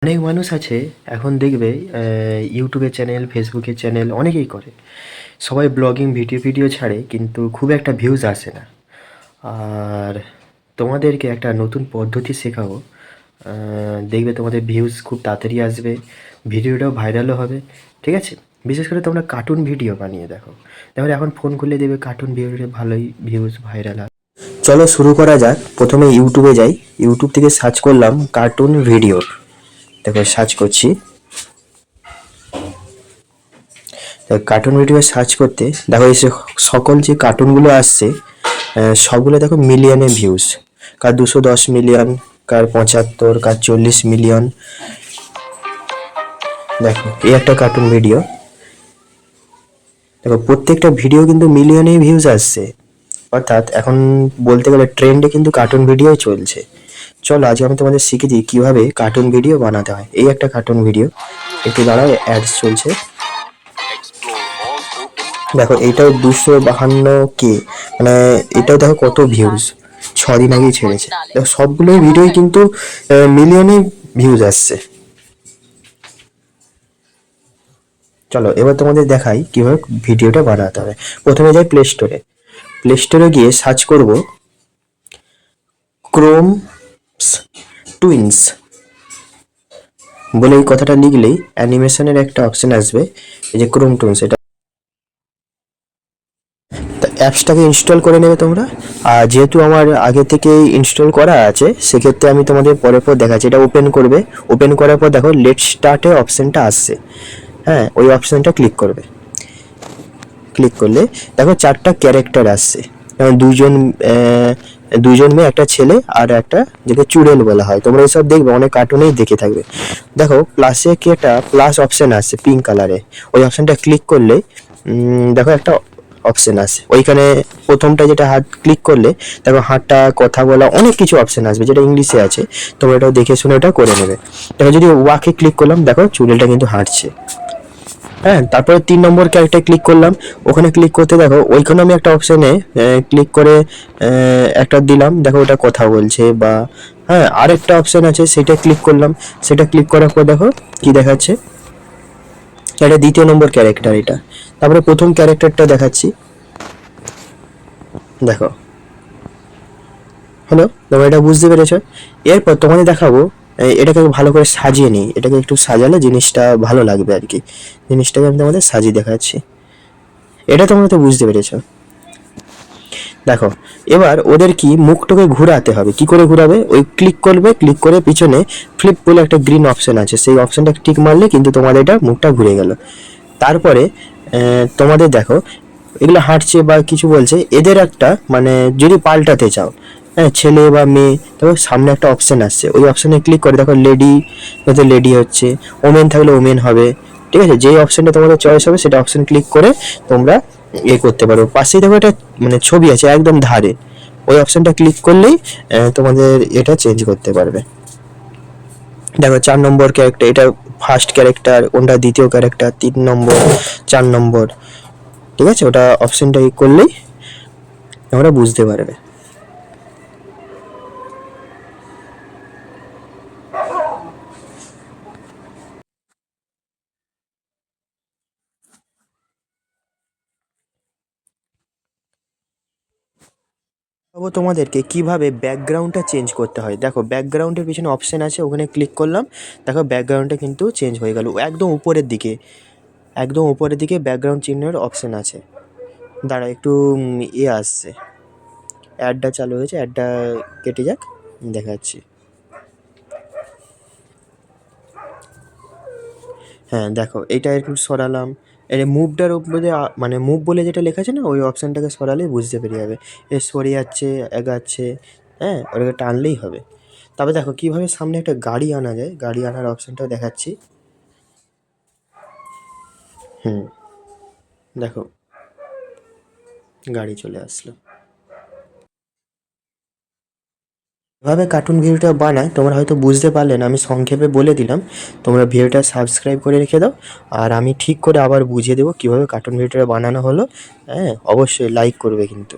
অনেক মানুষ আছে এখন দেখবে ইউটিউবের চ্যানেল, ফেসবুকের চ্যানেল অনেকেই করে। সবাই ব্লগিং ভিডিও ছাড়ে কিন্তু খুব একটা ভিউজ আসে না। আর তোমাদেরকে একটা নতুন পদ্ধতি শেখাবো। দেখবে তোমাদের ভিউজ খুব তাড়াতাড়ি আসবে, ভিডিওটাও ভাইরালও হবে। ঠিক আছে? বিশেষ করে তোমরা কার্টুন ভিডিও বানিয়ে দেখো। তাহলে এখন ফোন খুললে দেখবে কার্টুন ভিডিওতে ভালোই ভিউজ ভাইরাল হয়। চলো শুরু করা যাক। প্রথমে ইউটিউবে যাই। ইউটিউব থেকে সার্চ করলাম কার্টুন ভিডিও। দেখো সার্চ করছি। কার্টুন ভিডিও সার্চ করতে দেখো এই সকল যে কার্টুনগুলো আসছে সবগুলো দেখো মিলিয়নে ভিউজ। কার 210 মিলিয়ন, কার 75, কার 40 মিলিয়ন। দেখো এই একটা কার্টুন ভিডিও। দেখো প্রত্যেকটা ভিডিও কিন্তু মিলিয়নে ভিউজ আসছে, অর্থাৎ এখন বলতে গেলে ট্রেন্ডে কিন্তু কার্টুন ভিডিও চলছে। চলো আজকে আমি তোমাদের শিখে দিই কীভাবে কার্টুন ভিডিও বানাতে হয়। এই একটা কার্টুন ভিডিও, একটু দাঁড়াও, অ্যাডস চলছে। দেখো এইটাও 252K, মানে এটাও দেখো কত ভিউজ, 6 দিন আগেই ছেড়েছে। দেখো সবগুলোই ভিডিওই কিন্তু মিলিয়নে ভিউজ আসছে। চলো এবার তোমাদের দেখাই কিভাবে ভিডিওটা বানাতে হবে। প্রথমে যাই প্লে স্টোরে। প্লে স্টোরে গিয়ে সার্চ করব ক্রোম টুইনস বলে এই কথাটা লিখলেই অ্যানিমেশনের একটা অপশন আসবে, এই যে ক্রোম টুইনস। এটা অ্যাপসটাকে ইনস্টল করে নেবে তোমরা। আর যেহেতু আমার আগে থেকে ইনস্টল করা আছে সেক্ষেত্রে আমি তোমাদের পরের পর দেখাচ্ছি। এটা ওপেন করবে। ওপেন করার পর দেখো লেট স্টার্টে অপশানটা আসছে। হ্যাঁ, ওই অপশানটা ক্লিক করবে। ক্লিক করলে দেখো 4টা ক্যারেক্টার আসছে। দুইজন মেয়ে, একটা ছেলে, আর একটা যেটা চুড়েল বলা হয়। তোমরা এইসব দেখবে অনেক কার্টুনেই দেখে থাকবে। দেখো প্লাসে কি একটা প্লাস অপশন আসছে পিঙ্ক কালারে। ওই অপশনটা ক্লিক করলে দেখো একটা অপশন আসে ওইখানে। প্রথমটা যেটা হাত ক্লিক করলে দেখো হাতটা, কথা বলা, অনেক কিছু অপশন আসবে যেটা ইংলিশে আছে। তোমরা এটাও দেখে শুনে ওটা করে নেবে। দেখো যদি ওয়াকে ক্লিক করলাম দেখো চুড়েলটা কিন্তু হাঁটছে। হ্যাঁ, তারপরে 3 নম্বর ক্যারেক্টার ক্লিক করলাম। ওখানে ক্লিক করতে দেখো ওইখানে আমি একটা অপশানে ক্লিক করে একটা দিলাম, দেখো ওটা কথা বলছে। বা হ্যাঁ, আরেকটা অপশান আছে সেটা ক্লিক করলাম। সেটা ক্লিক করার পর দেখো কি দেখাচ্ছে, এটা 2য় নম্বর ক্যারেক্টার এটা। তারপরে প্রথম ক্যারেক্টারটা দেখাচ্ছি। দেখো, হ্যালো, তোমরা এটা বুঝতে পেরেছো? এরপর তোমাদের দেখাবো এটাকে ভালো করে সাজিয়ে নিই। এটাকে একটু সাজালে জিনিসটা ভালো লাগবে আর কি। জিনিসটাকে আমি তোমাদের সাজিয়ে দেখাচ্ছি। এটা তোমরা তো বুঝতে পেরেছো। দেখো এবার ওদের কি মুখটাকে ঘোরাতে হবে। কি করে ঘোরাবে? ওই ক্লিক করবে, ক্লিক করে পিছনে ফ্লিপ বলে একটা গ্রিন অপশন আছে, সেই অপশনটা টিক মারলে কিন্তু তোমাদের এটা মুখটা ঘুরে গেল। তারপরে তোমাদের দেখো এগুলো হাঁটছে বা কিছু বলছে, এদের একটা মানে যদি পাল্টাতে চাও, হ্যাঁ, ছেলে বা মেয়ে, তবে সামনে একটা অপশন আসছে, ওই অপশনে ক্লিক করে দেখো লেডি হতে লেডি হচ্ছে, ওমেন থাকলে ওমেন হবে। ঠিক আছে? যেই অপশনটা তোমাদের চয়েস হবে সেটা অপশন ক্লিক করে তোমরা করতে পারো। পাশেই দেখো একটা মানে ছবি আছে একদম ধারে, ওই অপশনটা ক্লিক করলেই তোমাদের এটা চেঞ্জ করতে পারবে। দেখো 4 নম্বর ক্যারেক্টার, এটা ফার্স্ট ক্যারেক্টার, কোনটা দ্বিতীয় ক্যারেক্টার, 3 নম্বর, 4 নম্বর। ঠিক আছে? ওটা অপশনটা করলেই তোমরা বুঝতে পারবে। তোমাদেরকে কিভাবে ব্যাকগ্রাউন্ডটা চেঞ্জ করতে হয়। দেখো ব্যাকগ্রাউন্ডের পিছনে অপশন আছে, ওখানে ক্লিক করলাম। দেখো ব্যাকগ্রাউন্ডটা কিন্তু চেঞ্জ হয়ে গেল একদম উপরের দিকে। একদম উপরের দিকে ব্যাকগ্রাউন্ড চিহ্নের অপশন আছে। দাঁড়া একটু আসছে, অ্যাডটা চালু হয়েছে, অ্যাডটা কেটে যাক, দেখাচ্ছি। হ্যাঁ দেখো এইটা একটু সরালাম। এর মুভটার উপরে মানে মুভ বলে যেটা লেখা আছে না, ওই অপশানটাকে সরালেই বুঝতে পেরে যাবে এ সরে যাচ্ছে, এগাচ্ছে। হ্যাঁ, ওটাকে টানলেই হবে। তারপরে দেখো কীভাবে সামনে একটা গাড়ি আনা যায়, গাড়ি আনার অপশানটাও দেখাচ্ছি। হুম, দেখো গাড়ি চলে আসলো। এভাবে কার্টুন ভিডিওটা বানায় তোমরা হয়তো বুঝতে পারলে না, আমি সংক্ষেপে বলে দিলাম। তোমরা ভিডিওটা সাবস্ক্রাইব করে রেখে দাও, আর আমি ঠিক করে আবার বুঝিয়ে দেবো কীভাবে কার্টুন ভিডিওটা বানানো হলো। হ্যাঁ, অবশ্যই লাইক করবে কিন্তু।